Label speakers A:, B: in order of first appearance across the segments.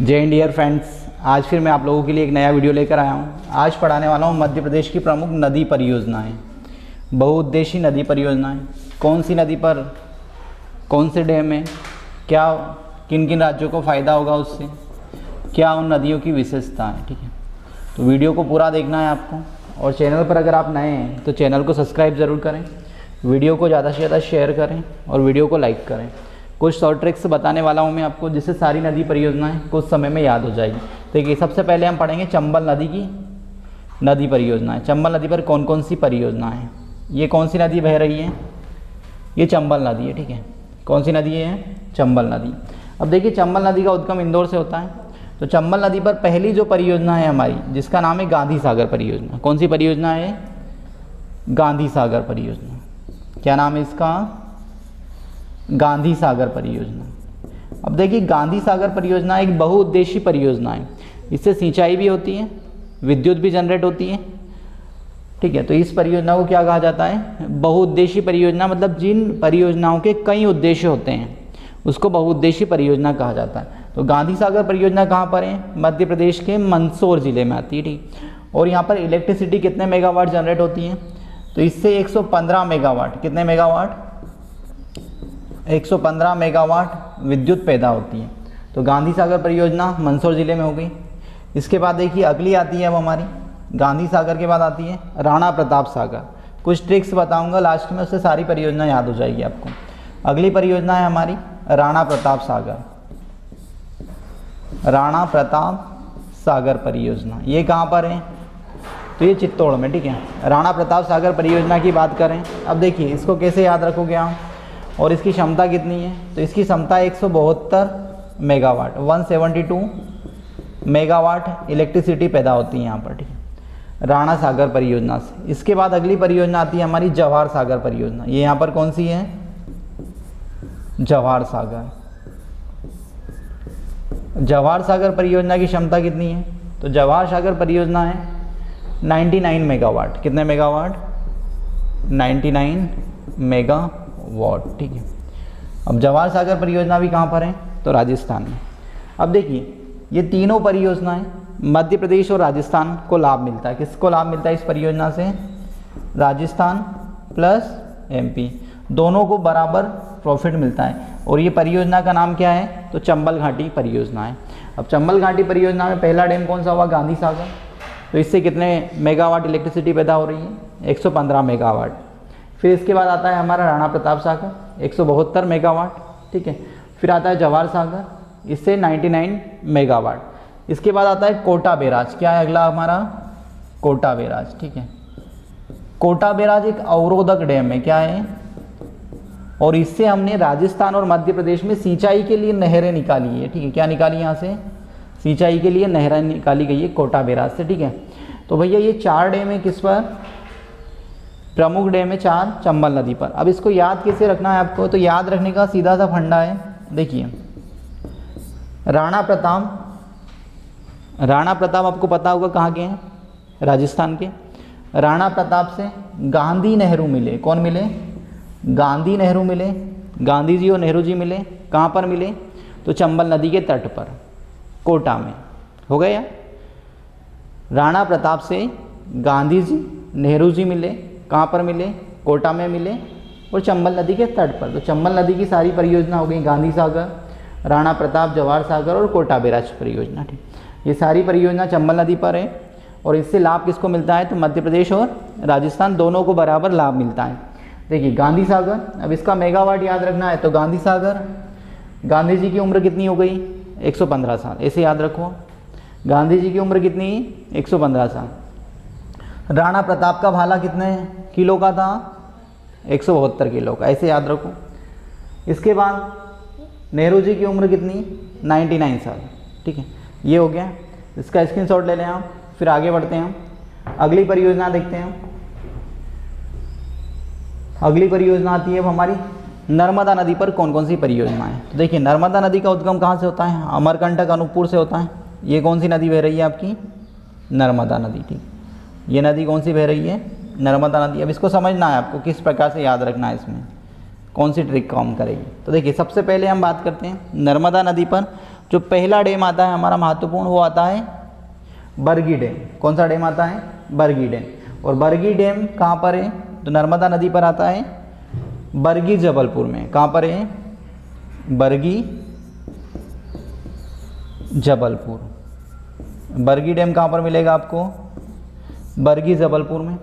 A: जय Hind dear friends, आज फिर मैं आप लोगों के लिए एक नया वीडियो लेकर आया हूँ। आज पढ़ाने वाला हूँ मध्य प्रदेश की प्रमुख नदी परियोजनाएं, बहुउद्देशीय नदी परियोजनाएं। कौन सी नदी पर कौन से डैम में क्या किन किन राज्यों को फ़ायदा होगा उससे, क्या उन नदियों की विशेषता है। ठीक है, तो वीडियो को पूरा देखना है आपको। और चैनल पर अगर आप नए हैं तो चैनल को सब्सक्राइब ज़रूर करें, वीडियो को ज़्यादा से ज़्यादा शेयर करें और वीडियो को लाइक करें। कुछ शॉर्ट ट्रिक्स बताने वाला हूँ मैं आपको, जिससे सारी नदी परियोजनाएं कुछ समय में याद हो जाएगी। देखिए, सबसे पहले हम पढ़ेंगे चंबल नदी की नदी परियोजनाएं। चंबल नदी पर कौन कौन सी परियोजनाएं हैं। ये कौन सी नदी बह रही है? ये चंबल नदी है। ठीक है, कौन सी नदी है? चंबल नदी। अब देखिए, चंबल नदी का उद्गम इंदौर से होता है। तो चंबल नदी पर पहली जो परियोजना है हमारी, जिसका नाम है गांधी सागर परियोजना। कौन सी परियोजना है? गांधी सागर परियोजना। क्या नाम है इसका? गांधी सागर परियोजना। अब देखिए, गांधी सागर परियोजना एक बहुउद्देशीय परियोजना है। इससे सिंचाई भी होती है, विद्युत भी जनरेट होती है। ठीक है, तो इस परियोजना को क्या कहा जाता है? बहुउद्देशीय परियोजना। मतलब जिन परियोजनाओं के कई उद्देश्य होते हैं उसको बहुउद्देशीय परियोजना कहा जाता है। तो गांधी सागर परियोजना कहाँ पर है? मध्य प्रदेश के मंदसौर जिले में आती है। ठीक, और यहाँ पर इलेक्ट्रिसिटी कितने मेगावाट जनरेट होती है? तो इससे 115 मेगावाट, कितने मेगावाट? 115 मेगावाट विद्युत पैदा होती है। तो गांधी सागर परियोजना मंदसौर जिले में हो गई। इसके बाद देखिए, अगली आती है अब हमारी, गांधी सागर के बाद आती है राणा प्रताप सागर। कुछ ट्रिक्स बताऊंगा लास्ट में, उससे सारी परियोजना याद हो जाएगी आपको। अगली परियोजना है हमारी राणा प्रताप सागर। राणा प्रताप सागर परियोजना ये कहाँ पर है? तो ये चित्तौड़ में। ठीक है, राणा प्रताप सागर परियोजना की बात करें। अब देखिए, इसको कैसे याद रखोगे आप, और इसकी क्षमता कितनी है? तो इसकी क्षमता 172 मेगावाट, 172 मेगावाट इलेक्ट्रिसिटी पैदा होती है यहाँ पर। ठीक है, राणा सागर परियोजना से। इसके बाद अगली परियोजना आती है हमारी जवाहर सागर परियोजना। ये यहाँ पर कौन सी है? जवाहर सागर। जवाहर सागर परियोजना की क्षमता कितनी है? तो जवाहर सागर परियोजना है 99 मेगावाट। कितने मेगावाट? 99 मेगावाट। ठीक है, अब जवाहर सागर परियोजना भी कहाँ पर है? तो राजस्थान में। अब देखिए, ये तीनों परियोजनाएं मध्य प्रदेश और राजस्थान को लाभ मिलता है। किसको लाभ मिलता है इस परियोजना से? राजस्थान प्लस एमपी, दोनों को बराबर प्रॉफिट मिलता है। और ये परियोजना का नाम क्या है? तो चंबल घाटी परियोजना है। अब चंबल घाटी परियोजना में पहला डैम कौन सा हुआ? गांधी सागर। तो इससे कितने मेगावाट इलेक्ट्रिसिटी पैदा हो रही है? 115 मेगावाट। फिर इसके बाद आता है हमारा राणा प्रताप सागर, 172 मेगावाट। ठीक है, फिर आता है जवाहर सागर, इससे 99 मेगावाट। इसके बाद आता है कोटा बैराज। क्या है अगला हमारा? कोटा बैराज। ठीक है, कोटा बैराज एक अवरोधक डैम है। क्या है? और इससे हमने राजस्थान और मध्य प्रदेश में सिंचाई के लिए नहरें निकाली है। ठीक है, क्या निकाली? यहाँ से सिंचाई के लिए नहरें निकाली गई है कोटा बैराज से। ठीक है, तो भैया ये 4 डैम है किस पर? प्रमुख डैम है 4 चंबल नदी पर। अब इसको याद कैसे रखना है आपको? तो याद रखने का सीधा सा फंडा है। देखिए, राणा प्रताप आपको पता होगा कहाँ के हैं? राजस्थान के। राणा प्रताप से गांधी नेहरू मिले। कौन मिले? गांधी नेहरू मिले। गांधी जी और नेहरू जी मिले। कहाँ पर मिले? तो चंबल नदी के तट पर, कोटा में। हो गया? राणा प्रताप से गांधी जी नेहरू जी मिले। कहाँ पर मिले? कोटा में मिले, और चंबल नदी के तट पर। तो चंबल नदी की सारी परियोजना हो गई, गांधी सागर, राणा प्रताप, जवाहर सागर और कोटा बैराज परियोजना। ठीक, ये सारी परियोजना चंबल नदी पर है। और इससे लाभ किसको मिलता है? तो मध्य प्रदेश और राजस्थान दोनों को बराबर लाभ मिलता है। देखिए, गांधी सागर, अब इसका मेगावाट याद रखना है। तो गांधी सागर, गांधी जी की उम्र कितनी हो गई? 115 साल। ऐसे याद रखो, गांधी जी की उम्र कितनी? 115 साल। राणा प्रताप का भाला कितने किलो का था? 172 किलो का। ऐसे याद रखो। इसके बाद नेहरू जी की उम्र कितनी? 99 साल। ठीक है, ये हो गया। इसका स्क्रीनशॉट ले लें आप। फिर आगे बढ़ते हैं हम, अगली परियोजना देखते हैं। अगली परियोजना आती है हमारी नर्मदा नदी पर कौन कौन सी परियोजना है। तो देखिए, नर्मदा नदी का उद्गम कहाँ से होता है? अमरकंटक अनूपपुर से होता है। ये कौन सी नदी बह रही है आपकी? नर्मदा नदी। ठीक, ये नदी कौन सी बह रही है? नर्मदा नदी। अब इसको समझना है आपको, किस प्रकार से याद रखना है, इसमें कौन सी ट्रिक काम करेगी। तो देखिए, सबसे पहले हम बात करते हैं नर्मदा नदी पर जो पहला डैम आता है हमारा महत्वपूर्ण वो आता है बरगी डैम। कौन सा डैम आता है? बरगी डैम। और बरगी डैम कहाँ पर है? तो नर्मदा नदी पर आता है, बरगी जबलपुर में। कहाँ पर है? बरगी जबलपुर। बरगी डैम कहाँ पर मिलेगा आपको? बरगी जबलपुर में।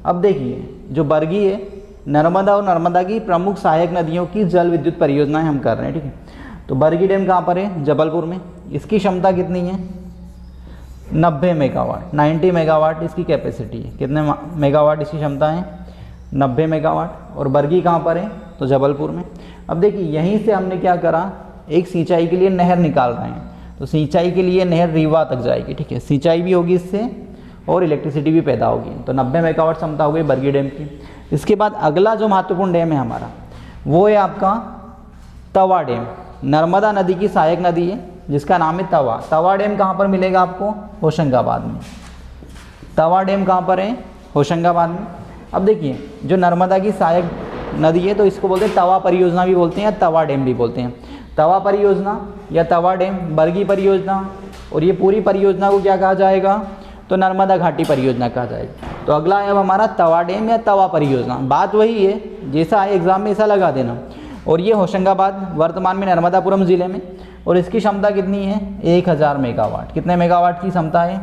A: अब देखिए जो बरगी है, नर्मदा और नर्मदा की प्रमुख सहायक नदियों की जल विद्युत परियोजनाएं हम कर रहे हैं, ठीक है। तो बरगी डैम कहाँ पर है? जबलपुर में। इसकी क्षमता कितनी है? 90 मेगावाट, 90 मेगावाट इसकी कैपेसिटी है। कितने मेगावाट इसकी क्षमता है? 90 मेगावाट। और बरगी कहाँ पर है? तो जबलपुर में। अब देखिए यहीं से हमने क्या करा, एक सिंचाई के लिए नहर निकाल रहे हैं। तो सिंचाई के लिए नहर रीवा तक जाएगी, ठीक है। सिंचाई भी होगी इससे और इलेक्ट्रिसिटी भी पैदा होगी। तो 90 मेगावाट क्षमता हो गई बरगी डैम की। इसके बाद अगला जो महत्वपूर्ण डैम है हमारा वो है आपका तवा डैम। नर्मदा नदी की सहायक नदी है जिसका नाम है तवा। तवा डैम कहाँ पर मिलेगा आपको? होशंगाबाद में। तवा डैम कहाँ पर है? होशंगाबाद में। अब देखिए जो नर्मदा की सहायक नदी है तो इसको बोलते हैं तवा परियोजना भी बोलते हैं या तवा डैम भी बोलते हैं। तवा परियोजना या तवा डैम, बरगी परियोजना, और ये पूरी परियोजना को क्या कहा जाएगा? तो नर्मदा घाटी परियोजना कहा जाएगा। तो अगला है अब हमारा तवा डैम या तवा परियोजना। बात वही है, जैसा आए एग्जाम में ऐसा लगा देना। और ये होशंगाबाद वर्तमान में नर्मदापुरम ज़िले में। और इसकी क्षमता कितनी है? 1000 मेगावाट। कितने मेगावाट की क्षमता है?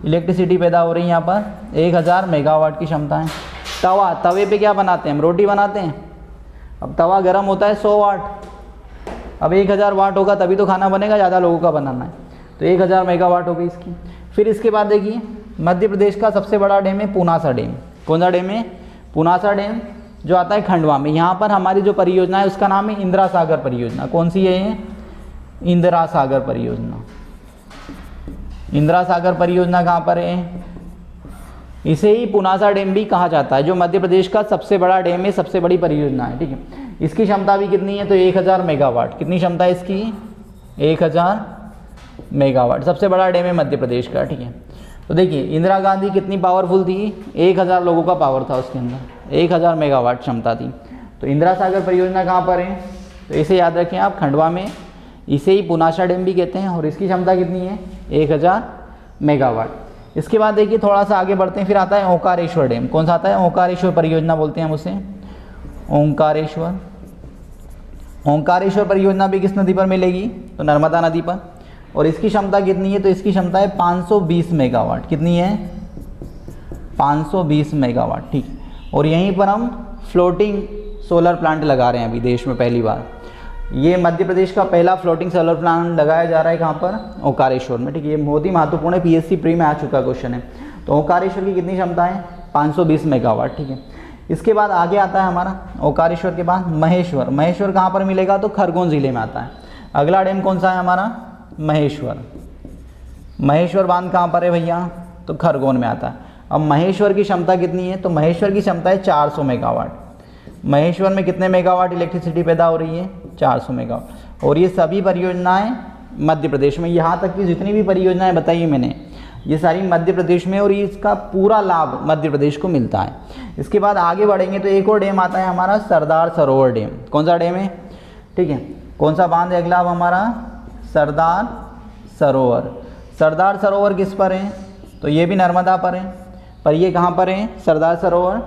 A: इलेक्ट्रिसिटी पैदा हो रही है यहाँ पर 1000 मेगावाट की क्षमता है। तवा, तवे पे क्या बनाते हैं हम? रोटी बनाते हैं। अब तवा गर्म होता है 100 वाट। अब 1000 वाट होगा तभी तो खाना बनेगा, ज़्यादा लोगों का बनाना है। तो 1000 मेगावाट हो गई इसकी। फिर इसके बाद देखिए मध्य प्रदेश का सबसे बड़ा डैम है पुनासा डैम। कौन सा डैम है? पुनासा डैम, जो आता है खंडवा में। यहाँ पर हमारी जो परियोजना है उसका नाम है इंदिरा सागर परियोजना। कौन सी है ये? इंदिरा सागर परियोजना। इंदिरा सागर परियोजना कहाँ पर है? इसे ही पुनासा डैम भी कहा जाता है, जो मध्य प्रदेश का सबसे बड़ा डैम है, सबसे बड़ी परियोजना है, ठीक है। इसकी क्षमता भी कितनी है? तो 1000 मेगावाट। कितनी क्षमता है इसकी? 1000 मेगावाट। सबसे बड़ा डैम है मध्य प्रदेश का, ठीक है। तो देखिए इंदिरा गांधी कितनी पावरफुल थी? 1000 लोगों का पावर था उसके अंदर, 1000 मेगावाट क्षमता थी। तो इंदिरा सागर परियोजना कहाँ पर है? तो इसे याद रखें आप, खंडवा में। इसे ही पुनासा डैम भी कहते हैं। और इसकी क्षमता कितनी है? 1000 मेगावाट। इसके बाद देखिए थोड़ा सा आगे बढ़ते हैं, फिर आता है ओंकारेश्वर डैम। कौन सा आता है? ओंकारेश्वर परियोजना बोलते हैं हम उसे, ओंकारेश्वर। ओंकारेश्वर परियोजना भी किस नदी पर मिलेगी? तो नर्मदा नदी पर। और इसकी क्षमता कितनी है? तो इसकी क्षमता है 520 मेगावाट। कितनी है? 520 मेगावाट, ठीक है। और यहीं पर हम फ्लोटिंग सोलर प्लांट लगा रहे हैं अभी देश में पहली बार। ये मध्य प्रदेश का पहला फ्लोटिंग सोलर प्लांट लगाया जा रहा है कहाँ पर? ओंकारेश्वर में, ठीक है। ये बहुत ही महत्वपूर्ण है, पीएससी प्री में आ चुका क्वेश्चन है। तो ओंकारेश्वर की कितनी क्षमता है? 520 मेगावाट, ठीक है। इसके बाद आगे आता है हमारा ओंकारेश्वर के बाद महेश्वर। महेश्वर कहाँ पर मिलेगा? तो खरगोन ज़िले में आता है। अगला डैम कौन सा है हमारा? महेश्वर। महेश्वर बांध कहाँ पर है भैया? तो खरगोन में आता है। अब महेश्वर की क्षमता कितनी है? तो महेश्वर की क्षमता है 400 मेगावाट। महेश्वर में कितने मेगावाट इलेक्ट्रिसिटी पैदा हो रही है? 400 मेगावाट। और ये सभी परियोजनाएं मध्य प्रदेश में। यहाँ तक की जितनी भी परियोजनाएं बताई मैंने ये सारी मध्य प्रदेश में, और इसका पूरा लाभ मध्य प्रदेश को मिलता है। इसके बाद आगे बढ़ेंगे तो एक और डैम आता है हमारा सरदार सरोवर डैम। कौन सा डैम है? ठीक है। कौन सा बांध है अगला अब हमारा? सरदार सरोवर। सरदार सरोवर किस पर है? तो ये भी नर्मदा पर है। पर ये कहाँ पर है सरदार सरोवर?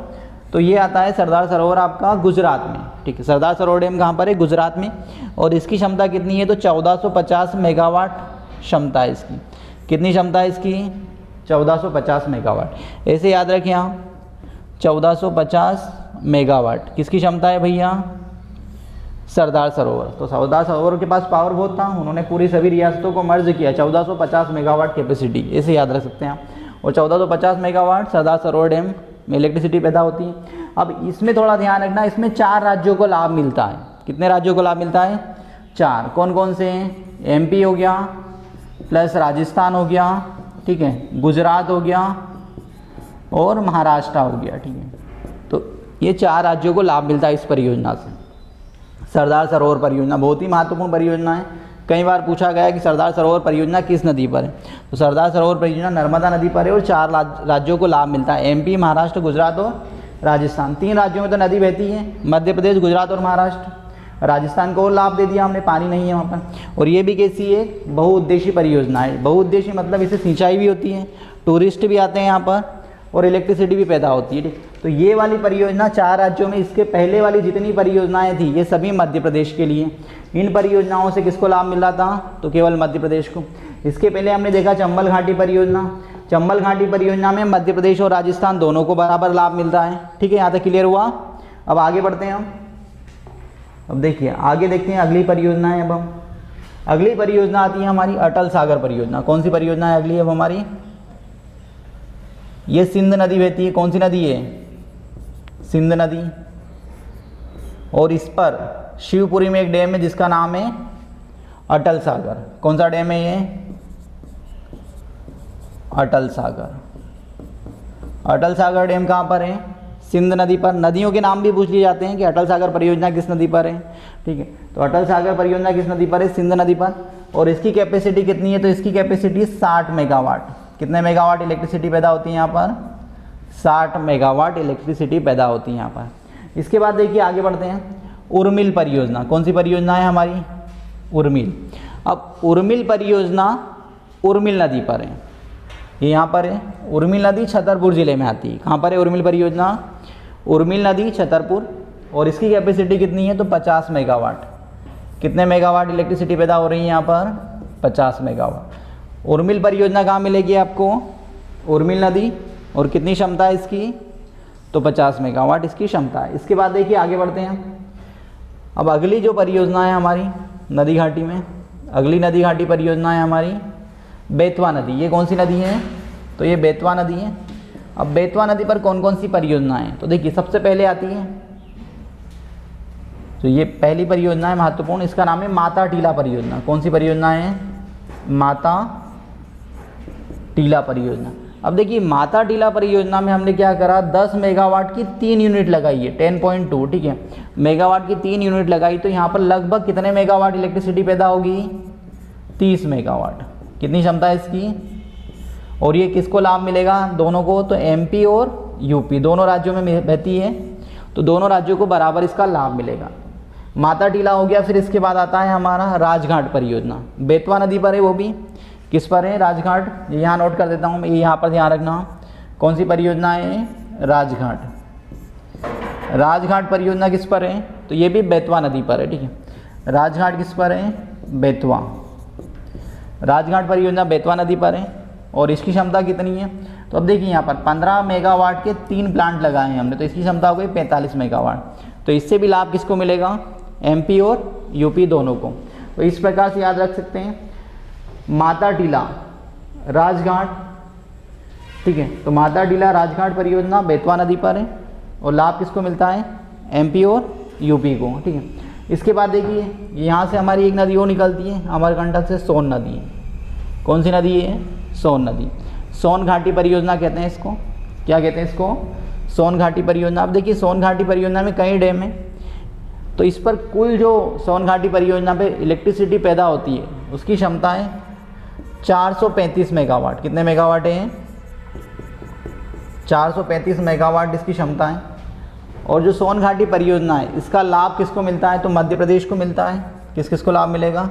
A: तो ये आता है सरदार सरोवर आपका गुजरात में, ठीक है। सरदार सरोवर डैम कहाँ पर है? गुजरात में। और इसकी क्षमता कितनी है? तो 1450 मेगावाट क्षमता है इसकी। कितनी क्षमता है इसकी? 1450 मेगावाट। ऐसे याद रखें आप, 1450 मेगावाट किसकी क्षमता है भैया? सरदार सरोवर। तो सरदार सरोवर के पास पावर बहुत था, उन्होंने पूरी सभी रियासतों को मर्ज किया। 1450 मेगावाट कैपेसिटी, ऐसे याद रख सकते हैं आप। और 1450 मेगावाट सरदार सरोवर डैम में इलेक्ट्रिसिटी पैदा होती है। अब इसमें थोड़ा ध्यान रखना, इसमें 4 राज्यों को लाभ मिलता है। कितने राज्यों को लाभ मिलता है? 4। कौन कौन से हैं? एमपी हो गया, प्लस राजस्थान हो गया, ठीक है, गुजरात हो गया और महाराष्ट्र हो गया, ठीक है। तो ये 4 राज्यों को लाभ मिलता है इस परियोजना से। सरदार सरोवर परियोजना बहुत ही महत्वपूर्ण परियोजना है। कई बार पूछा गया कि सरदार सरोवर परियोजना किस नदी पर है? तो सरदार सरोवर परियोजना नर्मदा नदी पर है और 4 राज्यों को लाभ मिलता है, एमपी, महाराष्ट्र, गुजरात और राजस्थान। 3 राज्यों में तो नदी बहती है, मध्य प्रदेश, गुजरात और महाराष्ट्र। राजस्थान को और लाभ दे दिया हमने, पानी नहीं है वहाँ पर। और ये भी कैसी है, बहुउद्देशीय परियोजना है। बहुउद्देशीय मतलब इससे सिंचाई भी होती है, टूरिस्ट भी आते हैं यहाँ पर और इलेक्ट्रिसिटी भी पैदा होती है, ठीक। तो ये वाली परियोजना 4 राज्यों में, इसके पहले वाली जितनी परियोजनाएं थी ये सभी मध्य प्रदेश के लिए। इन परियोजनाओं से किसको लाभ मिल रहा था, तो केवल मध्य प्रदेश को। इसके पहले हमने देखा चंबल घाटी परियोजना। चंबल घाटी परियोजना में मध्य प्रदेश और राजस्थान दोनों को बराबर लाभ मिलता है, ठीक है। यहाँ तक क्लियर हुआ। अब आगे बढ़ते हैं हम। अब देखिए आगे देखते हैं अगली परियोजना है। अब हम अगली परियोजना आती है हमारी अटल सागर परियोजना। कौन सी परियोजना है अगली अब हमारी, ये सिंध नदी बहती है। कौन सी नदी है, सिंध नदी। और इस पर शिवपुरी में एक डैम है जिसका नाम है अटल सागर। कौन सा डैम है ये, अटल सागर। अटल सागर डैम कहाँ पर है, सिंध नदी पर। नदियों के नाम भी पूछ लिए जाते हैं कि अटल सागर परियोजना किस नदी पर है, ठीक है। तो अटल सागर परियोजना किस नदी पर है, सिंध नदी पर। और इसकी कैपेसिटी कितनी है, तो इसकी कैपेसिटी 60 मेगावाट। कितने मेगावाट इलेक्ट्रिसिटी पैदा होती है यहाँ पर, 60 मेगावाट इलेक्ट्रिसिटी पैदा होती है यहाँ पर। इसके बाद देखिए आगे बढ़ते हैं, उर्मिल परियोजना। कौन सी परियोजना है हमारी, उर्मिल। अब उर्मिल परियोजना उर्मिल नदी पर है, ये यहाँ पर है। उर्मिल नदी छतरपुर ज़िले में आती है। कहाँ पर है उर्मिल परियोजना, उर्मिल नदी छतरपुर। और इसकी कैपेसिटी कितनी है, तो 50 मेगावाट। कितने मेगावाट इलेक्ट्रिसिटी पैदा हो रही है यहाँ पर, 50 मेगावाट। उर्मिल परियोजना कहाँ मिलेगी आपको, उर्मिल नदी। और कितनी क्षमता है इसकी, तो 50 मेगावाट इसकी क्षमता है। इसके बाद देखिए आगे बढ़ते हैं। अब अगली जो परियोजना है हमारी नदी घाटी में, अगली नदी घाटी परियोजना है हमारी बेतवा नदी। ये कौन सी नदी है, तो ये बेतवा नदी है। अब बेतवा नदी पर कौन कौन सी परियोजना है, तो देखिए सबसे पहले आती है, तो ये पहली परियोजना है महत्वपूर्ण, इसका नाम है माता टीला परियोजना। कौन सी परियोजना है, माता टीला परियोजना। अब देखिए माता टीला परियोजना में हमने क्या करा, 10 मेगावाट की 3 यूनिट लगाई है, 10.2, ठीक है। मेगावाट की 3 यूनिट लगाई, तो यहाँ पर लगभग कितने मेगावाट इलेक्ट्रिसिटी पैदा होगी, 30 मेगावाट। कितनी क्षमता है इसकी। और ये किसको लाभ मिलेगा, दोनों को, तो एमपी और यूपी दोनों राज्यों में बहती है, तो दोनों राज्यों को बराबर इसका लाभ मिलेगा। माता टीला हो गया। फिर इसके बाद आता है हमारा राजघाट परियोजना। बेतवा नदी पर है, वो भी किस पर है, राजघाट। यहाँ नोट कर देता हूँ मैं, यहाँ पर ध्यान रखना। कौन सी परियोजना है, राजघाट। राजघाट परियोजना किस पर है, तो ये भी बेतवा नदी पर है, ठीक है। राजघाट किस पर है, बेतवा। राजघाट परियोजना बेतवा नदी पर है। और इसकी क्षमता कितनी है, तो अब देखिए यहाँ पर 15 मेगावाट के 3 प्लांट लगाए हैं हमने, तो इसकी क्षमता हो गई 45 मेगावाट। तो इससे भी लाभ किसको मिलेगा, एमपी और यूपी दोनों को। तो इस प्रकार से याद रख सकते हैं, माता टीला राजघाट, ठीक है। तो माता टीला राजघाट परियोजना बेतवा नदी पर है और लाभ किसको मिलता है, एमपी और यूपी को, ठीक है। इसके बाद देखिए यहाँ से हमारी एक नदी और निकलती है अमरकंटक से, सोन नदी। कौन सी नदी है, सोन नदी। सोन घाटी परियोजना कहते हैं इसको। क्या कहते हैं इसको, सोन घाटी परियोजना। अब देखिए सोन घाटी परियोजना में कई डैम हैं, तो इस पर कुल जो सोन घाटी परियोजना पे इलेक्ट्रिसिटी पैदा होती है उसकी क्षमता है 435 मेगावाट। कितने मेगावाट है, 435 मेगावाट इसकी क्षमता है। और जो सोन घाटी परियोजना है इसका लाभ किसको मिलता है, तो मध्य प्रदेश को मिलता है। किस किस को लाभ मिलेगा,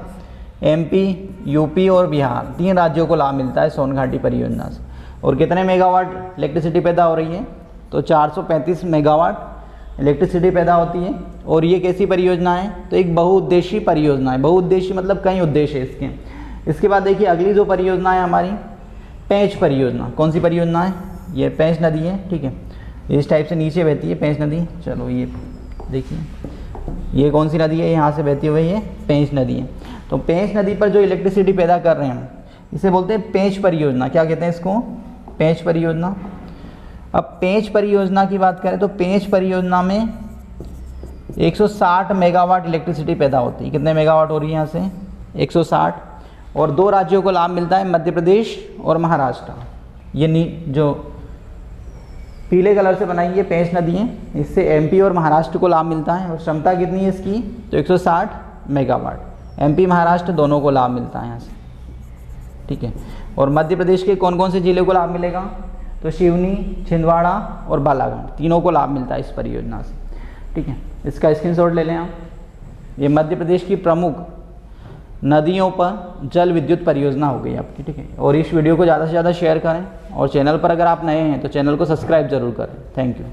A: एमपी, यूपी और बिहार, 3 राज्यों को लाभ मिलता है सोन घाटी परियोजना से। और कितने मेगावाट इलेक्ट्रिसिटी पैदा हो रही है, तो 435 मेगावाट इलेक्ट्रिसिटी पैदा होती है। और ये कैसी परियोजना है, तो एक बहुउद्देशीय परियोजना है। बहुउद्देशीय मतलब कई उद्देश्य है इसके। इसके बाद देखिए अगली जो परियोजना है हमारी पेंच परियोजना। कौन सी परियोजना है, ये पेंच नदी है, ठीक है। इस टाइप से नीचे बहती है पेंच नदी। चलो ये देखिए ये कौन सी नदी है, यहाँ से बहती हुई ये पेंच नदी है। तो पेंच नदी पर जो इलेक्ट्रिसिटी पैदा कर रहे हैं इसे बोलते हैं पेंच परियोजना। क्या कहते हैं इसको, पेंच परियोजना। अब पेंच परियोजना की बात करें तो पेंच परियोजना में 160 मेगावाट इलेक्ट्रिसिटी पैदा होती है। कितने मेगावाट हो रही है यहाँ से, 160। और 2 राज्यों को लाभ मिलता है, मध्य प्रदेश और महाराष्ट्र। ये जो पीले कलर से बनाई है पेंच नदी है, इससे एमपी और महाराष्ट्र को लाभ मिलता है। और क्षमता कितनी है इसकी, तो 160 मेगावाट। एमपी महाराष्ट्र दोनों को लाभ मिलता है यहाँ से, ठीक है। और मध्य प्रदेश के कौन कौन से जिले को लाभ मिलेगा, तो सिवनी, छिंदवाड़ा और बालाघाट, तीनों को लाभ मिलता है इस परियोजना से, ठीक है। इसका स्क्रीनशॉट ले लें आप। ये मध्य प्रदेश की प्रमुख नदियों पर जल विद्युत परियोजना हो गई आपकी, ठीक है। और इस वीडियो को ज़्यादा से ज़्यादा शेयर करें और चैनल पर अगर आप नए हैं तो चैनल को सब्सक्राइब जरूर करें। Thank you.